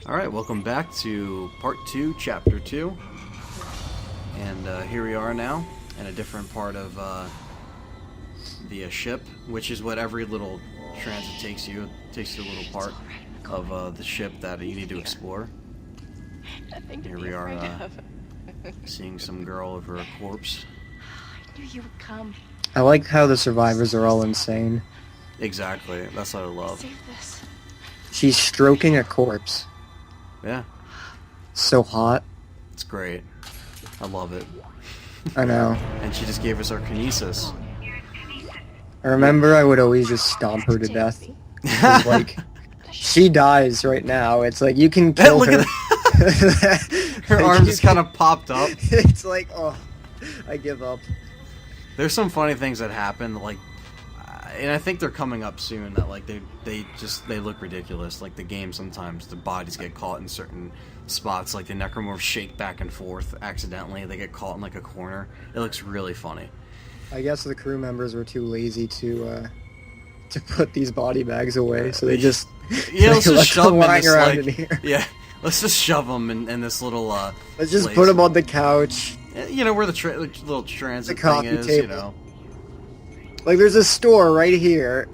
Alright, welcome back to Part 2, Chapter 2. And here we are now, in a different part of the ship, which is what every little transit takes you. It takes you a little part of the ship that you need to explore. Here we are, seeing some girl over a corpse. I knew you would come. I like how the survivors are all insane. Exactly, that's what I love. Save this. She's stroking a corpse. Yeah, So hot. it's great. I love it. I know. And she just gave us our kinesis. I remember I would always just stomp her to death. 'Cause, like, she dies right now. It's like, you can kill Look her. at her arm just kind of popped up. It's like, oh, I give up. There's some funny things that happen, like, and I think they're coming up soon. That like they look ridiculous. Like the game, sometimes the bodies get caught in certain spots. Like the necromorphs shake back and forth accidentally. They get caught in like a corner. It looks really funny. I guess the crew members were too lazy to put these body bags away, so they just Yeah, let's just shove them in lying this, around like, in here. yeah, let's just shove them in this little. Let's just place. put them on the couch. You know where the little transit The thing coffee is. table. You know. Like, there's a store right here.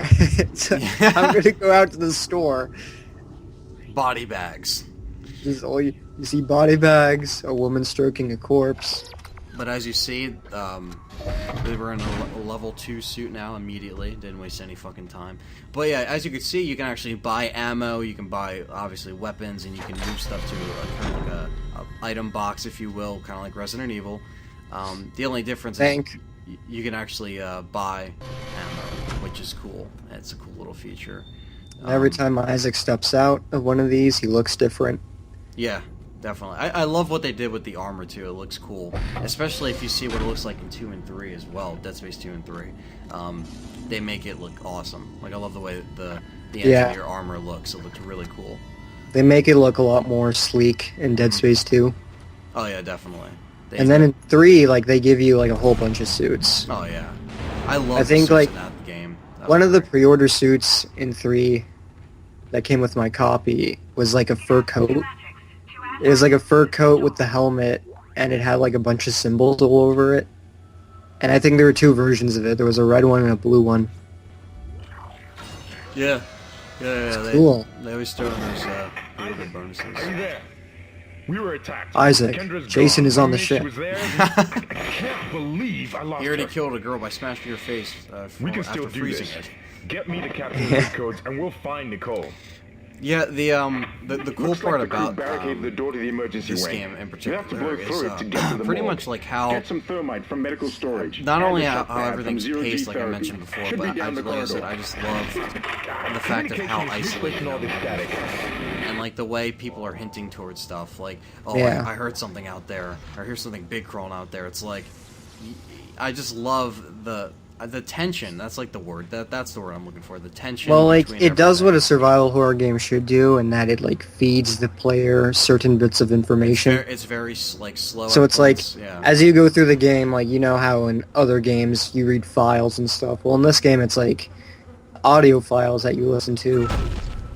So Yeah. I'm gonna go out to the store. Body bags. Just all you see body bags, a woman stroking a corpse. But as you see, we were in a level 2 suit now immediately. Didn't waste any fucking time. But yeah, as you can see, you can actually buy ammo, you can buy, obviously, weapons, and you can move stuff to kind of like a item box, if you will, kind of like Resident Evil. The only difference is you can actually buy ammo, which is cool. It's a cool little feature. Every time Isaac steps out of one of these, he looks different. Yeah, definitely. I love what they did with the armor, too. It looks cool. Especially if you see what it looks like in 2 and 3 as well. Dead Space 2 and 3. They make it look awesome. Like, I love the way the engineer armor looks. It looks really cool. They make it look a lot more sleek in Dead Space 2. Oh, yeah, definitely. And then in 3, like, they give you, like, a whole bunch of suits. Oh, yeah. I love I think, the suits like, in that game. one of the pre-order suits in 3 that came with my copy was, like, a fur coat. It was, like, a fur coat with the helmet, and it had, like, a bunch of symbols all over it. And I think there were 2 versions of it. There was a red one and a blue one. Yeah. Yeah, Cool. They always throw in those pre-order bonuses. Are you there? We were attacked. Isaac, Kendra's Jason gone. is on the She ship. was there. I can't believe I lost He already her. killed a girl by smashing her face We can still after do freezing this. it. Get me the captain zip codes and we'll find Nicole. Yeah, the cool Looks part like the crew about barricaded the door to the emergency this wing. game in You have to blow particular through it to get to is the pretty morgue. much like how Get some thermite from medical storage. not And only the how shock pad everything's from 0G paced, like I therapy. mentioned before, Should but be down the like I said, corridor. I just love the fact of how isolated all this static. and like the way people are hinting towards stuff. Like, oh, Yeah. I heard something out there, or here's something big crawling out there. It's like, I just love the tension. That's like the word. That's the word I'm looking for. The tension. Well, like, between it does what everything. a survival horror game should do, in that it, like, feeds the player certain bits of information. It's very like slow. So at it's like, points, yeah. as you go through the game, like, you know how in other games you read files and stuff. Well, in this game, it's like audio files that you listen to,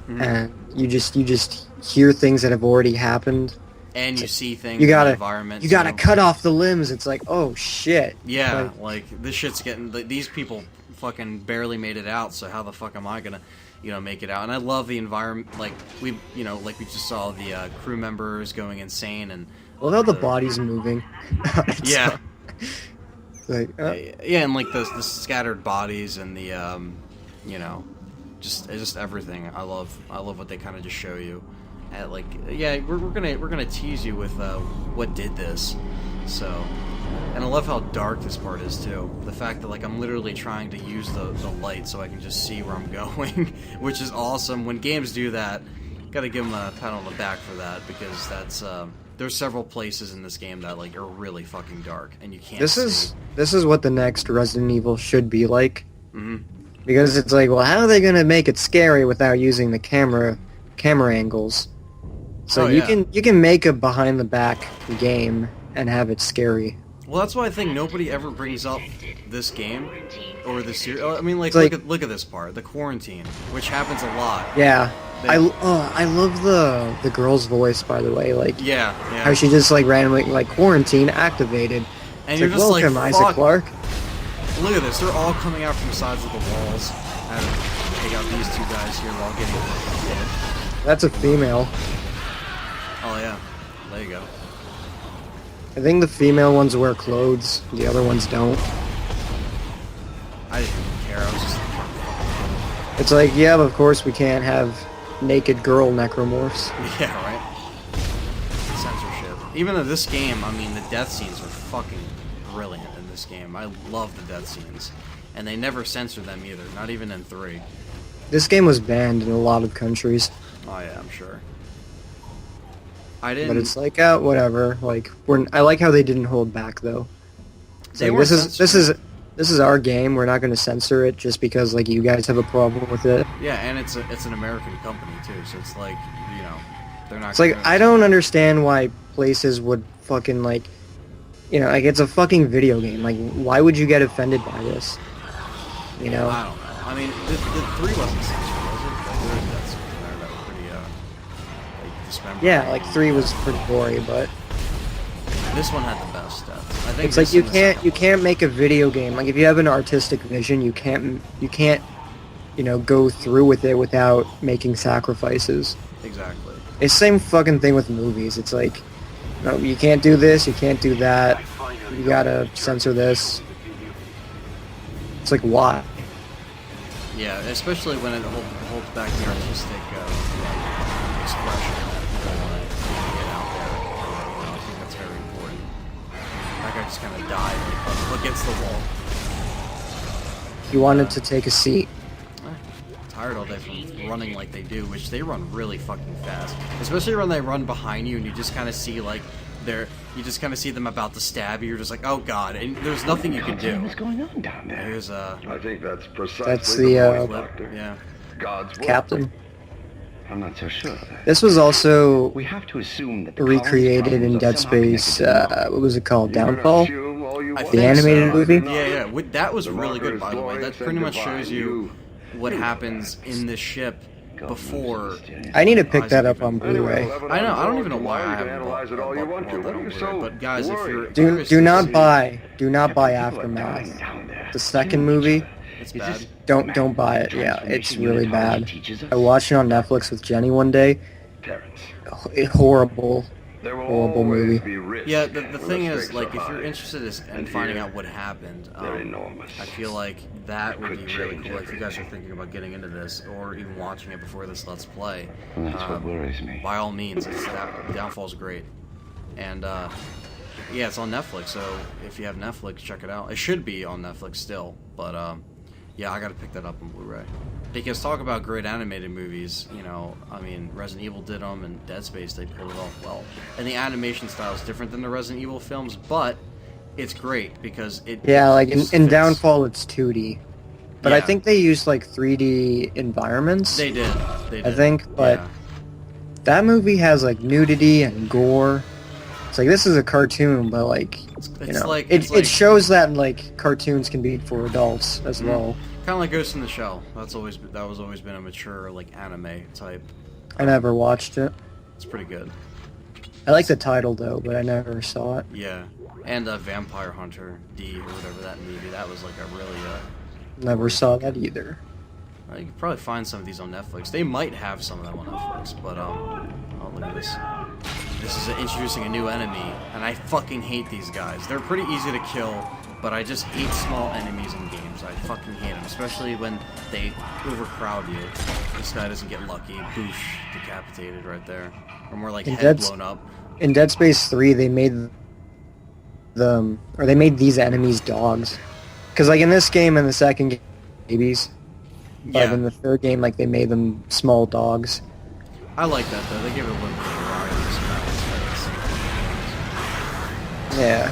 and you just hear things that have already happened. And you see things You in the gotta, environment. you gotta too. cut off the limbs. It's like, oh shit. Yeah, Like, like this shit's getting. These people fucking barely made it out. So how the fuck am I gonna, make it out? And I love the environment. Like we just saw the crew members going insane and. well, how the body's moving. It's Yeah. like, Yeah, and like the scattered bodies and the just everything. I love what they kind of just show you. At like, yeah, we're gonna tease you with what did this. So, and I love how dark this part is too. The fact that like I'm literally trying to use the light so I can just see where I'm going, which is awesome. When games do that, gotta give them a pat on the back for that, because that's there's several places in this game that like are really fucking dark and you can't. this is what the next Resident Evil should be like. Mm-hmm. Because it's like, well, how are they gonna make it scary without using the camera angles? So Oh, you yeah. can make a behind the back game and have it scary. Well, that's why I think nobody ever brings up this game or this series. I mean, like, It's like- look at this part, the quarantine, which happens a lot. Yeah, I love the girl's voice, by the way. Like, yeah. how she just like randomly like quarantine activated. And It's you're like, just welcome, like, Isaac fuck. Clarke. Look at this. They're all coming out from the sides of the walls. And they got these two guys here while getting hit. That's a female. Oh yeah. There you go. I think the female ones wear clothes. The other ones don't. I didn't even care. I was just It's like, yeah, but of course we can't have naked girl necromorphs. yeah, right? Censorship. Even though this game, I mean, the death scenes are fucking brilliant in this game. I love the death scenes. And they never censor them either, not even in 3. This game was banned in a lot of countries, Oh yeah, I'm sure. I didn't... but it's like, whatever. Like, I like how they didn't hold back though. It's They like, weren't this is our game. We're not going to censor it just because like you guys have a problem with it. Yeah, and it's an American company too, so it's like, you know, they're not It's like, gonna- I don't understand why places would fucking like, you know, like it's a fucking video game. Like, why would you get offended by this? You know? I don't know. I mean, the 3 wasn't censored, was it? Like, there was death scenes in there that were pretty, like, dismembered. Yeah, like 3 was pretty gory, but This one had the best deaths. I think it's like this you and the can't second you one. can't make a video game. Like if you have an artistic vision, you can't you know, go through with it without making sacrifices. Exactly. It's the same fucking thing with movies. It's like, no, you can't do this, you can't do that. You gotta censor this. It's like, why? Yeah, especially when it holds back the artistic like, expression that people want to get out there. You know, I think that's very important. That guy just kind of died like, against the wall. He wanted to take a seat. Tired all day from running like they do, which they run really fucking fast. Especially when they run behind you and you just kind of see like you just kind of see them about to stab you. You're just like, oh god, and there's nothing you can do. What's going on down there? There's I think that's precisely That's the the, point, Doctor. yeah. God's will. Captain. I'm not so sure. This was also We have to assume that the recreated in colony's Dead problems are somehow Space. connected to What was it called? You can Downfall. assume all you I want. think animated so. movie? Yeah. That was The really good, marker by is the way. That glorious pretty and much shows divine. you what happens in this ship before. I need to pick Isaac that up even- on Blu-ray. I know. I don't even know why I You can haven't analyze it all you want to. What are you so But guys, if you're worried? Do interested not in- buy People are dying Aftermath. down there. The second movie. It's Is bad. this Don't buy it. Yeah, it's transformation really unitology bad. teaches us? I watched it on Netflix with Jenny one day. Terrence, Horrible. there will Horrible always movie. be risk. Yeah, the when thing is, stakes like, are if you're high. interested in And finding here, out what happened, they're enormous. I feel like that would Could be really change cool. If you guys are everything. thinking about getting into this, or even watching it before this Let's Play, Well, that's what worries me. by all means, Downfall's great. And, yeah, it's on Netflix, so if you have Netflix, check it out. It should be on Netflix still, but, yeah, I gotta pick that up on Blu-ray. Because talk about great animated movies, you know, I mean, Resident Evil did them, and Dead Space, they pulled it off well. And the animation style is different than the Resident Evil films, but it's great because it... Yeah, like just in fits. Downfall, it's 2D. But I Yeah. think they used like 3D environments. They did. They did. I think, but Yeah. that movie has like nudity and gore. It's like this is a cartoon, but like you It's know, like- it it's like- shows that like cartoons can be for adults as well. Kind of like Ghost in the Shell. That was always been a mature like anime type. I never watched it. It's pretty good. I like the title though, but I never saw it. Yeah, and Vampire Hunter D or whatever that movie. That was like a really Never saw that either. you can probably find some of these on Netflix. They might have some of them on Netflix, but oh look at this. This is introducing a new enemy, and I fucking hate these guys. They're pretty easy to kill, but I just hate small enemies in games. I fucking hate them, especially when they overcrowd you. This guy doesn't get lucky. Boosh, decapitated right there. Or more like In head Dead- blown up. In Dead Space 3, they made they made these enemies dogs. Because like in this game and the second game, babies. But Yeah. in the third game, like they made them small dogs. I like that though. They give it a little bit of variety. Yeah.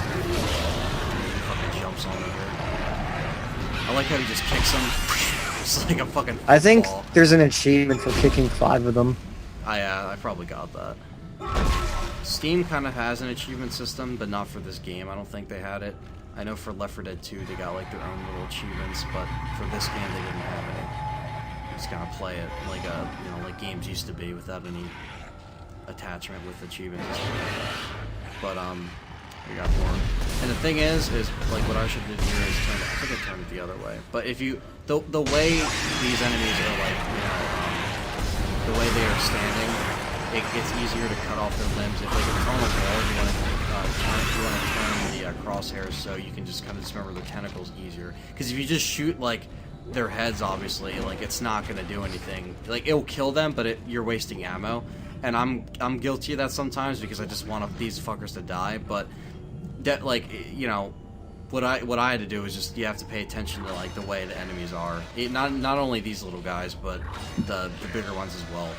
Fucking jumps on over. I like how he just kicks him. It's like a fucking I think ball. there's an achievement for kicking 5 of them. I probably got that. Steam kind of has an achievement system, but not for this game. I don't think they had it. I know for Left 4 Dead 2 they got like their own little achievements, but for this game they didn't have any. just kind of play it like like games used to be without any attachment with achievements and stuff like that. But we got more. And the thing is like what I should do here is turn it. I think I turned it the other way. But if you the way these enemies are like the way they are standing, it gets easier to cut off their limbs. If like it's on the wall, you want to turn the crosshairs so you can just kind of dismember their tentacles easier. Because if you just shoot like their heads, obviously, like it's not gonna do anything. Like it'll kill them, but you're wasting ammo. And I'm guilty of that sometimes because I just want these fuckers to die. But that, like, you know, what I had to do is just you have to pay attention to like the way the enemies are. Not only these little guys, but the bigger ones as well.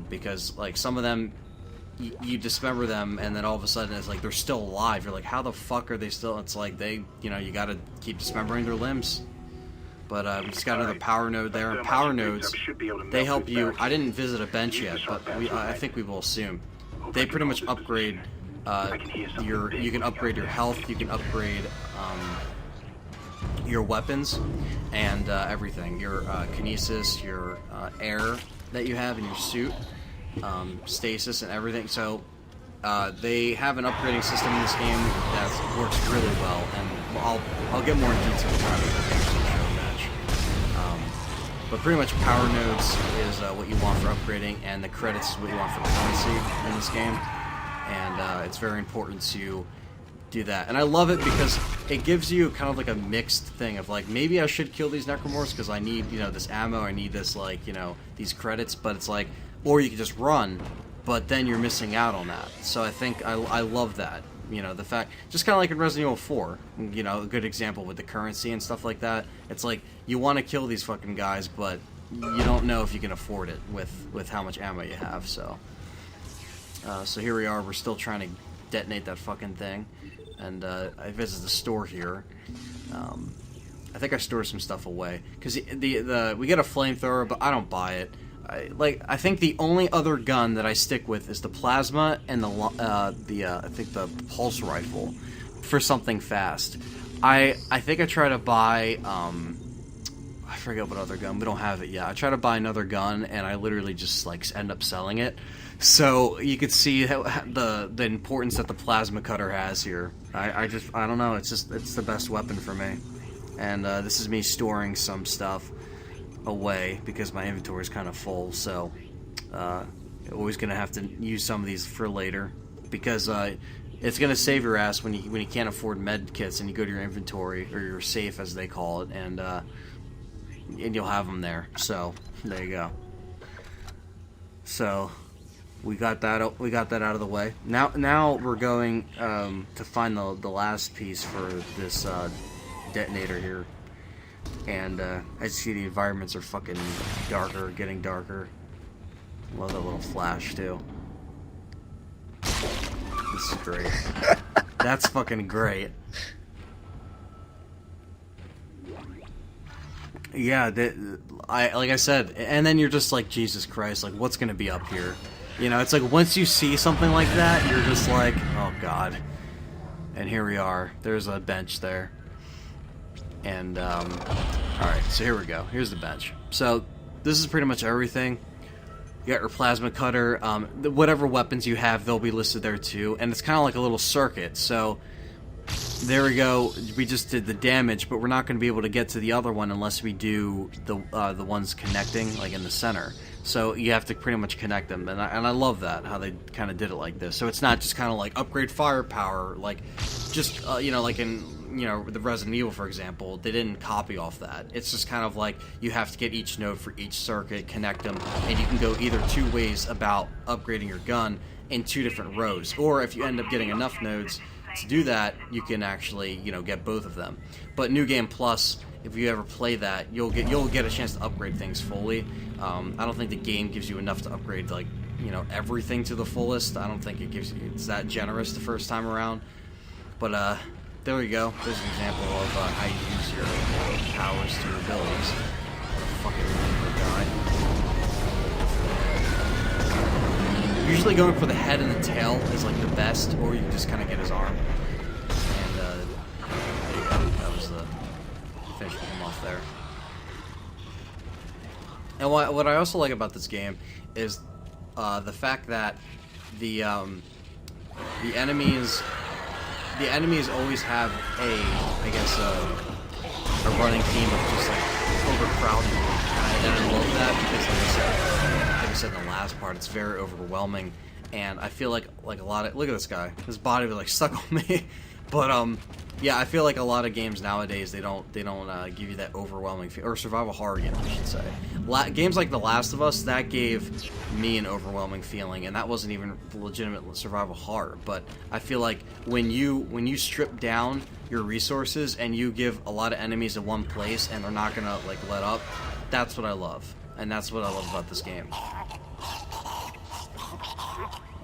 Because like some of them, you dismember them, and then all of a sudden it's like they're still alive. You're like, how the fuck are they still? It's like you gotta keep dismembering their limbs. But we just got another power node there. And power nodes, they help you. I didn't visit a bench yet, but I think we will soon. They pretty much upgrade you can upgrade your health, you can upgrade your weapons, and everything. Your kinesis, your air that you have in your suit, stasis, and everything. So they have an upgrading system in this game that works really well, and I'll get more in detail about it in the show match. But pretty much power nodes is what you want for upgrading, and the credits is what you want for currency in this game. And it's very important to do that. And I love it because it gives you kind of like a mixed thing of like, maybe I should kill these necromorphs because I need, this ammo, I need this, like, these credits, but it's like, or you can just run, but then you're missing out on that. So I think I love that. The fact, just kind of like in Resident Evil 4, a good example with the currency and stuff like that. It's like, you want to kill these fucking guys, but you don't know if you can afford it with how much ammo you have, so. So here we are, we're still trying to detonate that fucking thing. And I visited the store here. I think I stored some stuff away. Because we get a flamethrower, but I don't buy it. I think the only other gun that I stick with is the plasma and I think the pulse rifle for something fast. I think I try to buy I forget what other gun. We don't have it yet. I try to buy another gun, and I literally just like end up selling it. So you could see how, the importance that the plasma cutter has here. I don't know. It's the best weapon for me. And this is me storing some stuff away because my inventory is kind of full. So always gonna have to use some of these for later because it's gonna save your ass when you can't afford med kits and you go to your inventory or your safe as they call it, and you'll have them there. So there you go. So we got that out of the way. Now we're going to find the last piece for this detonator here. And as you see, the environments are fucking darker, getting darker. Love that little flash too. This is great. That's fucking great. Yeah, like I said, and then you're just like, Jesus Christ, like what's gonna be up here? It's like once you see something like that, you're just like, oh god. And here we are. There's a bench there. And alright, so here we go. Here's the bench. So this is pretty much everything. You got your plasma cutter. Whatever weapons you have, they'll be listed there too. And it's kind of like a little circuit. So there we go. We just did the damage, but we're not going to be able to get to the other one unless we do the ones connecting, like in the center. So you have to pretty much connect them, and I love that, how they kind of did it like this. So it's not just kind of like upgrade firepower, like just like in the Resident Evil, for example, they didn't copy off that. It's just kind of like you have to get each node for each circuit, connect them, and you can go either two ways about upgrading your gun in two different rows, or if you end up getting enough nodes to do that, you can actually get both of them. But New Game Plus, if you ever play that, you'll get a chance to upgrade things fully. I don't think the game gives you enough to upgrade like everything to the fullest. I don't think it's that generous the first time around. But there we go. There's an example of how you use your powers to your abilities. What a fucking guy. Usually going for the head and the tail is like the best, or you can just kind of get his arm. And there you go. That was the finish him off there. And what I also like about this game is the fact that the enemies always have a running theme of just like overcrowding. And I love that because like I said in the last part, it's very overwhelming. And I feel like a lot of, look at this guy, his body was like stuck on me. But yeah, I feel like a lot of games nowadays they don't give you that overwhelming feel, or survival horror games I should say. Games like The Last of Us, that gave me an overwhelming feeling, and that wasn't even legitimate survival horror. But I feel like when you strip down your resources and you give a lot of enemies in one place and they're not gonna like let up, that's what I love, and that's what I love about this game.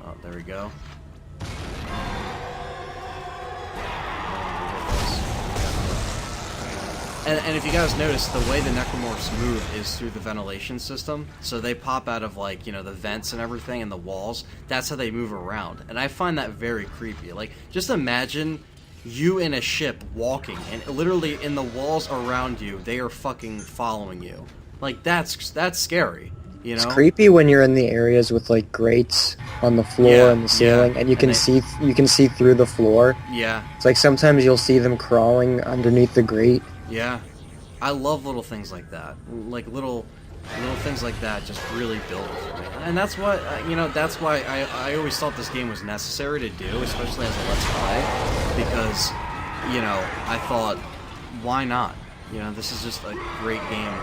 Oh, there we go. And if you guys notice, the way the necromorphs move is through the ventilation system. So they pop out of, like, you know, the vents and everything and the walls. That's how they move around. And I find that very creepy. Like, just imagine you in a ship walking, and literally in the walls around you, they are fucking following you. Like, that's scary, you know? It's creepy when you're in the areas with, like, grates on the floor and the ceiling, and you can see through the floor. Yeah. It's like sometimes you'll see them crawling underneath the grate. Yeah, I love little things like that. Like little things like that just really build it for me. And that's why, that's why I always thought this game was necessary to do, especially as a Let's Play, because, I thought, why not? This is just a great game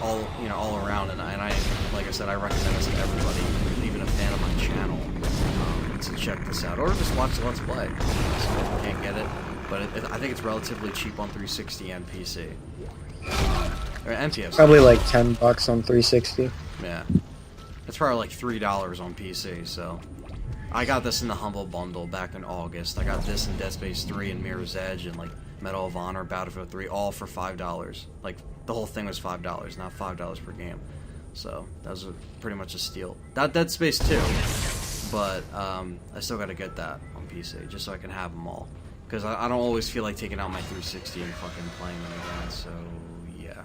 all around, and I, like I said, I recommend this to everybody, even a fan of my channel, to check this out, or just watch the Let's Play. So if you can't get it. But I think it's relatively cheap on 360 and PC. Or MTS. Probably like $10 on 360. Yeah. It's probably like $3 on PC, so. I got this in the Humble Bundle back in August. I got this in Dead Space 3 and Mirror's Edge and like Medal of Honor, Battlefield 3, all for $5. Like, the whole thing was $5, not $5 per game. So, that was pretty much a steal. Not Dead Space 2, but I still gotta get that on PC, just so I can have them all. Because I don't always feel like taking out my 360 and fucking playing them again, so yeah.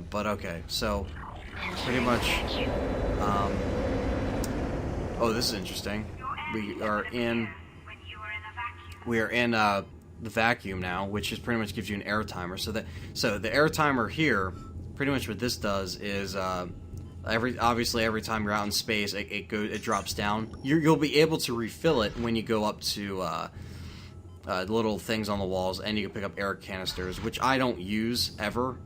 But okay, so pretty much, oh, this is interesting. We are in the vacuum now, which is pretty much gives you an air timer. So the air timer here, pretty much what this does is, obviously every time you're out in space, it drops down. You'll be able to refill it when you go up to little things on the walls, and you can pick up air canisters, which I don't use ever.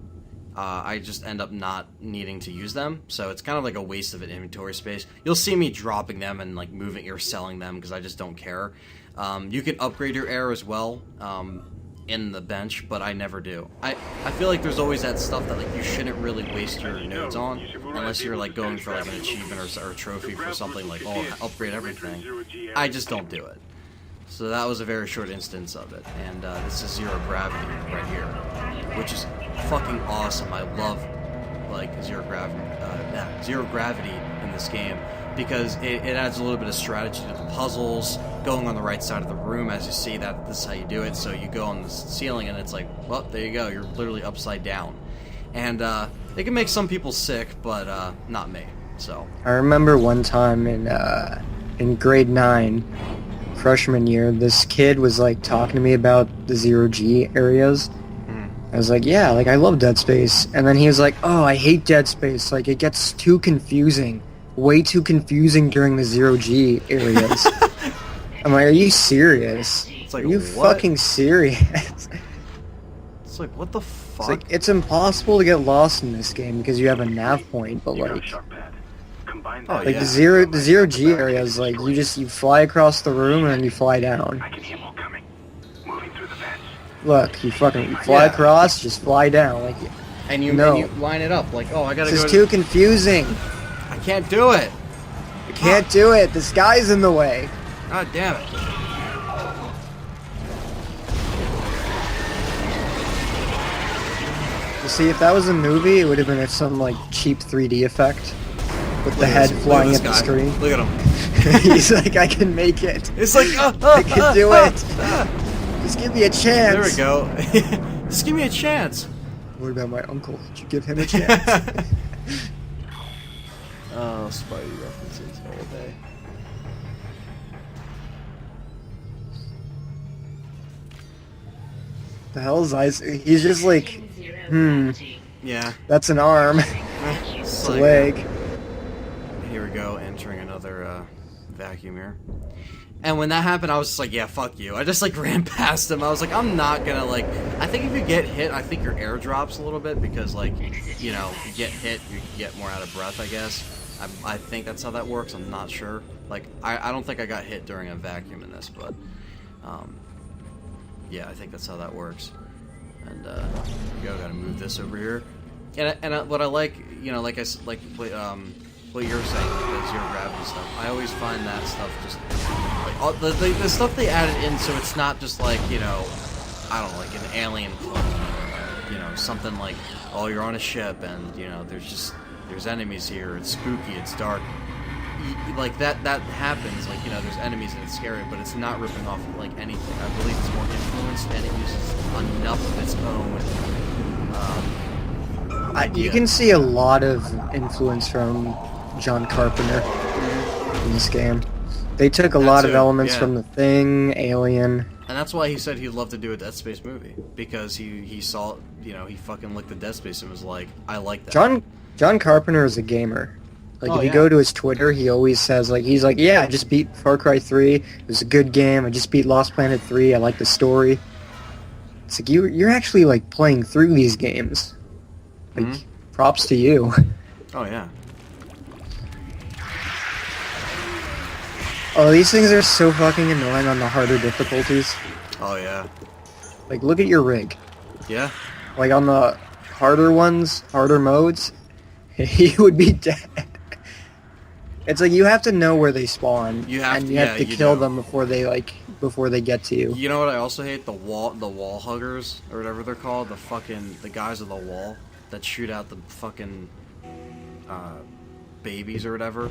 I just end up not needing to use them, so it's kind of like a waste of an inventory space. You'll see me dropping them and like moving or selling them because I just don't care. You can upgrade your air as well. In the bench, but I never do. I feel like there's always that stuff that like you shouldn't really waste your nodes on unless you're like going for like an achievement or a trophy for something like, oh, upgrade everything. I just don't do it. So that was a very short instance of it, and this is Zero Gravity right here, which is fucking awesome. I love like zero gravity in this game because it adds a little bit of strategy to the puzzles, going on the right side of the room. As you see, this is how you do it. So you go on the ceiling and it's like, well, there you go, you're literally upside down. And it can make some people sick, but not me. So I remember one time in grade 9, freshman year, this kid was like talking to me about the 0G areas. I was like, yeah, like I love Dead Space. And then he was like, oh, I hate Dead Space, like it gets too confusing. Way too confusing during the 0G areas. I'm like, are you serious? It's like, are you what? fucking serious? It's like, what the fuck? It's like, it's impossible to get lost in this game because you have a nav point, but like, Oh, yeah. the 0G areas, like you fly across the room and then you fly down. I can hear more coming. Moving through the vents. Look, you fly across, just fly down, like. And you line it up like, oh, I gotta go. This is too confusing. I can't do it. I can't do it. This guy's in the way. God damn it. You see, if that was a movie, it would have been some like cheap 3D effect with the head flying at the screen. Look at him. He's like, I can make it. It's like, I can do it. Just give me a chance. There we go. Just give me a chance. What about my uncle? Did you give him a chance? Oh, Spidey references all day. The hell is eyes? He's just like, Yeah. that's an arm. It's It's a leg. Here we go, entering another vacuum here. And when that happened, I was just like, yeah, fuck you. I just, like, ran past him. I was like, I'm not gonna, like... I think if you get hit, I think your air drops a little bit because, like, you know, if you get hit, you get more out of breath, I guess. I think that's how that works. I'm not sure. Like, I don't think I got hit during a vacuum in this, but... yeah, I think that's how that works. And, here we go. Gotta move this over here. And what I like, you know, like what you're saying, like the zero gravity stuff. I always find that stuff just like all, the stuff they added in, so it's not just like, you know, I don't know, like an alien clone, you know, something like, oh, you're on a ship and you know there's enemies here. It's spooky. It's dark. Like that happens. Like, you know, there's enemies and it's scary, but it's not ripping off like anything. I believe it's more influenced and it uses enough of its own. You can see a lot of influence from John Carpenter in this game. They took a lot of elements from The Thing, Alien. And that's why he said he'd love to do a Dead Space movie, because he saw, you know, he fucking looked at Dead Space and was like, I like that. John Carpenter is a gamer. Like, if you go to his Twitter, he always says, like, he's like, yeah, I just beat Far Cry 3. It was a good game. I just beat Lost Planet 3. I like the story. It's like, you're actually, like, playing through these games. Like, props to you. Oh, yeah. Oh, these things are so fucking annoying on the harder difficulties. Oh, yeah. Like, look at your rig. Yeah? Like, on the harder ones, harder modes, he would be dead. It's like, you have to know where they spawn. You have to kill them before they get to you. You know what I also hate? The wall huggers, or whatever they're called. The guys on the wall that shoot out the fucking babies or whatever.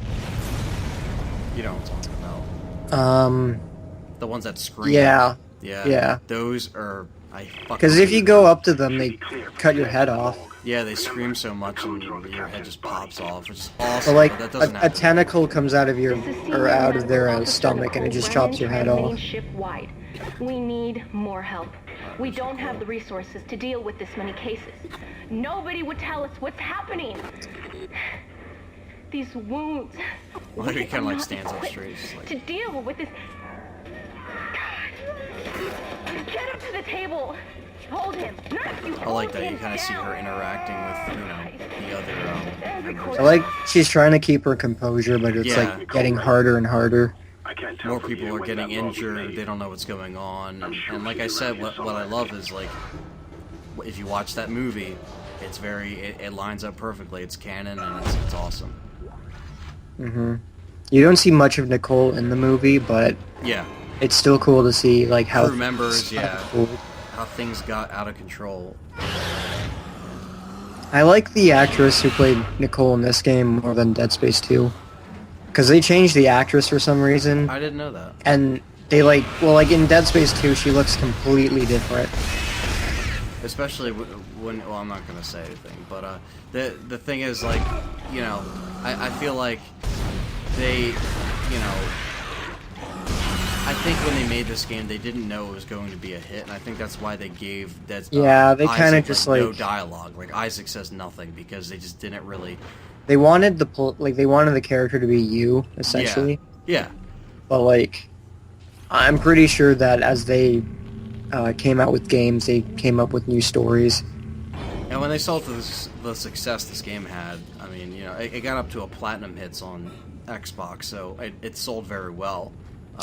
You know what I'm talking about. The ones that scream. Yeah. Yeah. Those are... I fucking... Because if you go up to them, they cut your head off. Yeah, they scream so much and your head just pops off, which is awesome. But like, that doesn't a tentacle comes out of their stomach and it just chops your head off. Ship-wide. We need more help. We don't have the resources to deal with this many cases. Nobody would tell us what's happening. These wounds. Well, he kind of like stands up straight. Like... To deal with this. Get him to the table. Hold him. I like that you kind of see her interacting with, you know, the other. I like she's trying to keep her composure, but it's like getting harder and harder. More people are getting injured. They don't know what's going on, and like I said, what I love is like, if you watch that movie, it's it lines up perfectly. It's canon and it's awesome. You don't see much of Nicole in the movie, but yeah, it's still cool to see like how crew members, how things got out of control. I like the actress who played Nicole in this game more than Dead Space 2. Because they changed the actress for some reason. I didn't know that. And they like in Dead Space 2, she looks completely different. Especially when, well, I'm not going to say anything, but the thing is, like, you know, I feel like they, you know, I think when they made this game, they didn't know it was going to be a hit, and I think that's why they gave they kind of just no dialogue. Like, Isaac says nothing because they just didn't really. They wanted the character to be you, essentially. Yeah. But like, I'm pretty sure that as they came out with games, they came up with new stories. And when they saw the success this game had, I mean, you know, it got up to a platinum hits on Xbox, so it sold very well.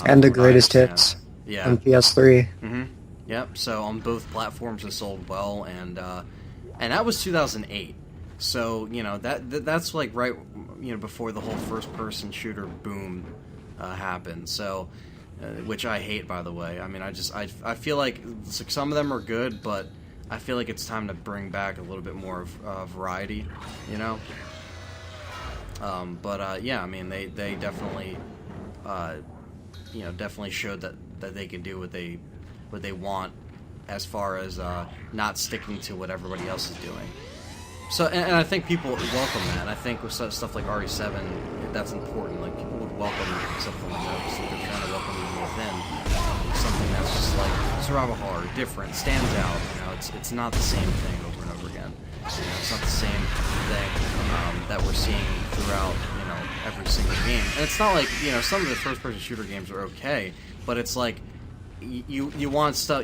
And the greatest hits on PS3. Yep. So on both platforms, it sold well, and that was 2008. So you know that's like right, you know, before the whole first-person shooter boom happened. So, which I hate, by the way. I mean, I feel like some of them are good, but I feel like it's time to bring back a little bit more variety, you know. Yeah, I mean, they definitely. You know, definitely showed that they can do what they want as far as not sticking to what everybody else is doing. So, and I think people welcome that. I think with stuff like RE7, that's important. Like, people would welcome something like that. Just like they're trying to welcome even within something that's just like survival horror, different, stands out. You know, it's not the same thing over and over again. You know, it's not the same thing that we're seeing throughout, you know, every single game. And it's not like, you know, some of the first-person shooter games are okay, but it's like you want stuff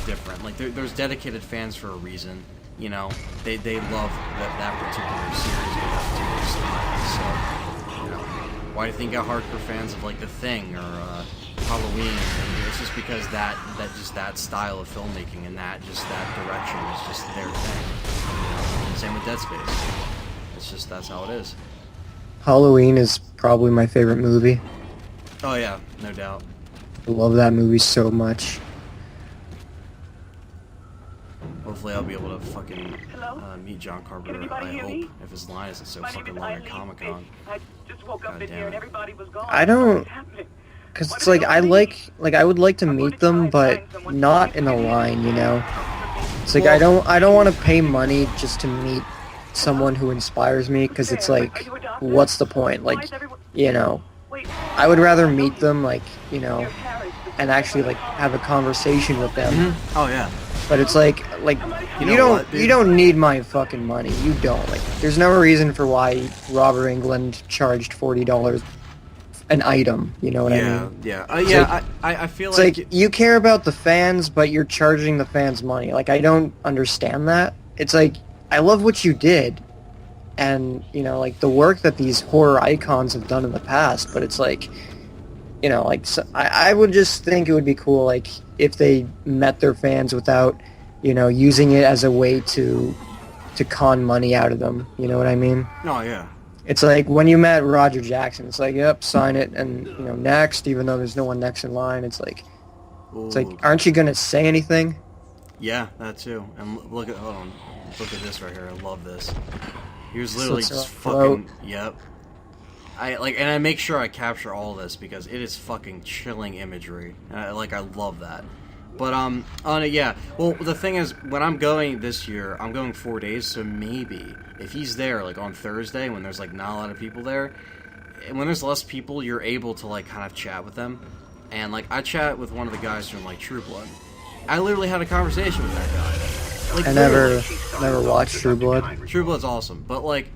different. Like there's dedicated fans for a reason. You know, they love that particular series or that particular style. So, you know, why do you think got hardcore fans of like The Thing or Halloween? It's just because that style of filmmaking and that direction is just their thing. You know? Same with Dead Space. It's just that's how it is. Halloween is probably my favorite movie. Oh yeah, no doubt. I love that movie so much. Hopefully I'll be able to fucking meet John Carpenter, I hope, if his line isn't so fucking long at Comic-Con. I just woke up in here and everybody was gone. I don't... Because it's like, I would like to meet them, but not in a line, you know? It's like, I don't want to pay money just to meet someone who inspires me, because it's like, what's the point? Like, you know, I would rather meet them, like, you know, and actually, like, have a conversation with them. Mm-hmm. Oh, yeah. But it's like you don't need my fucking money. You don't. Like, there's no reason for why Robert Englund charged $40 an item. You know what I mean? Yeah. Like, I feel it's like you care about the fans, but you're charging the fans money. Like, I don't understand that. It's like, I love what you did, and you know, like the work that these horror icons have done in the past. But it's like, you know, like, so I would just think it would be cool, like, if they met their fans without, you know, using it as a way to con money out of them. You know what I mean? Oh, yeah. It's like when you met Roger Jackson. It's like, yep, sign it, and you know, next, even though there's no one next in line. It's like, aren't you gonna say anything? Yeah, that too. And look at this right here. I love this. He was literally just fucking. Yep. And I make sure I capture all this because it is fucking chilling imagery. I love that. But yeah. Well, the thing is, when I'm going this year, I'm going 4 days. So maybe if he's there, like on Thursday, when there's like not a lot of people there, and when there's less people, you're able to like kind of chat with them. And like I chat with one of the guys from like True Blood. I literally had a conversation with that guy. Like, I never watched True Blood. True Blood's awesome, but like.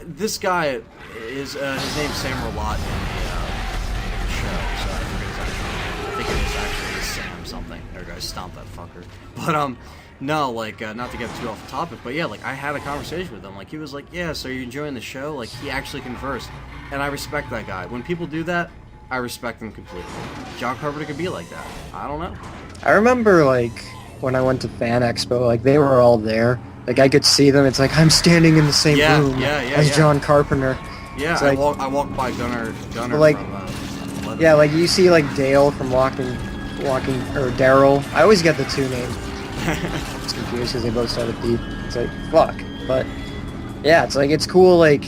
This guy is his name's Sam Rolott in the show, so I think it is actually Sam something. There we go, I stomped that fucker. But no, like not to get too off the topic, but yeah, like I had a conversation with him. Like he was like, "Yeah, so are you enjoying the show?" Like he actually conversed, and I respect that guy. When people do that, I respect them completely. John Carpenter could be like that. I don't know. I remember like when I went to Fan Expo, like they were all there. Like, I could see them. It's like, I'm standing in the same room as John Carpenter. Yeah, like, I walked by Gunnar like, from... yeah, like, you see, like, Dale from Walking, or Daryl. I always get the two names. It's confused because they both start with D. It's like, fuck. But, yeah, it's like, it's cool, like,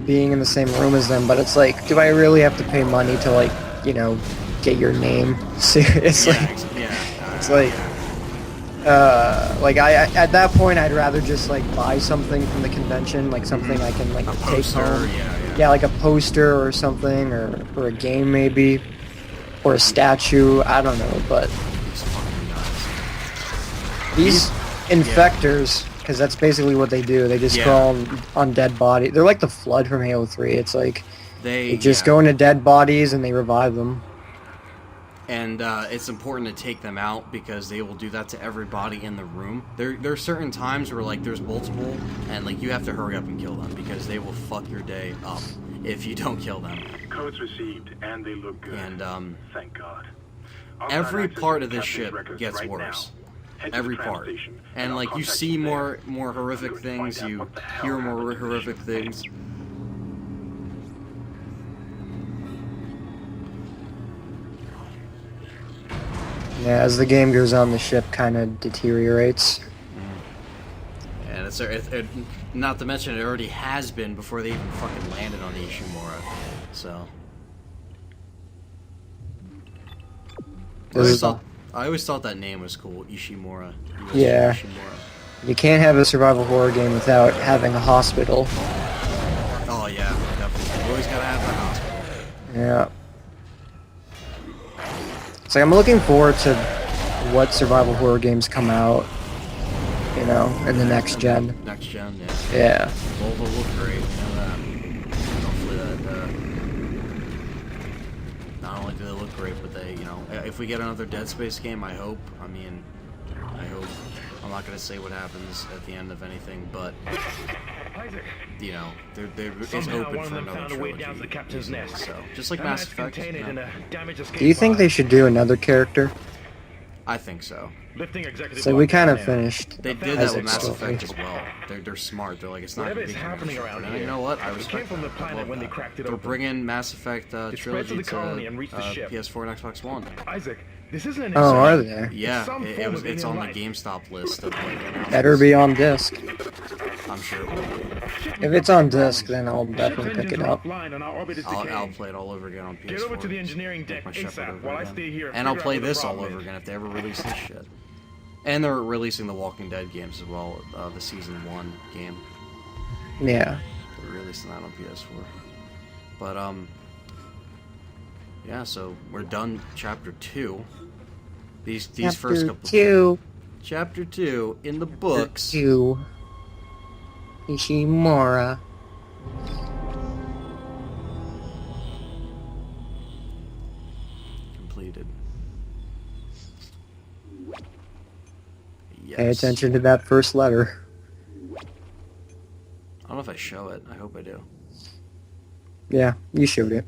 being in the same room as them, but it's like, do I really have to pay money to, like, you know, get your name? Seriously. It's like... like I at that point I'd rather just like buy something from the convention, like something I can like take home. Yeah, like a poster or something, or a game maybe, or a statue. I don't know, but these infectors, because that's basically what they do. They just crawl on dead bodies. They're like the Flood from Halo 3. It's like they just go into dead bodies and they revive them. And it's important to take them out because they will do that to everybody in the room. There are certain times where like there's multiple, and like you have to hurry up and kill them because they will fuck your day up if you don't kill them. Codes received, and they look good. And thank God. Every part of this ship gets worse. Every part. And like you see more horrific things, you hear more horrific things. Yeah, as the game goes on, the ship kind of deteriorates. And it's not to mention it already has been before they even fucking landed on the Ishimura. So. I always thought that name was cool, Ishimura. USG Yeah. Ishimura. You can't have a survival horror game without having a hospital. Oh yeah, definitely. You always gotta have that hospital. Yeah. It's like I'm looking forward to what survival horror games come out, you know, in the next gen. Next gen, yeah. Yeah. Well, they'll look great, you know that. And hopefully that, not only do they look great, but they, you know, if we get another Dead Space game, I hope. I mean, I hope. I'm not gonna say what happens at the end of anything, but you know, it's open for another trilogy. Easily, so just like Mass Effect. You know? Do you think they should do another character? I think so. So we kind of finished. They did that with Isaac Mass story. Effect as well. They're smart. They're like, it's not gonna be happening around and here, you know what? I it respect came from the that. I planet love when they that. cracked it They're open. bringing Mass Effect spread trilogy to the colony and reached the ship. PS4 and Xbox One. Isaac, this isn't an Oh, are incident. they? Yeah, Some it form was. of It's on the alien life. GameStop list of like announcements. Better be on disc. I'm sure it will be. If it's on disc, then I'll definitely pick it up. I'll play it all over again on PS4. Get over to the engineering deck Make my Shepherd ASAP over while I again. stay here and And I'll figure out play what the this all problem over is. again if they ever release this shit. And they're releasing the Walking Dead games as well, the Season 1 game. Yeah. They're releasing that on PS4. But, yeah, so we're done Chapter 2. These first couple... Chapter 2 in the books. 2. Ishimura. Completed. Yes. Pay attention to that first letter. I don't know if I show it. I hope I do. Yeah, you showed it.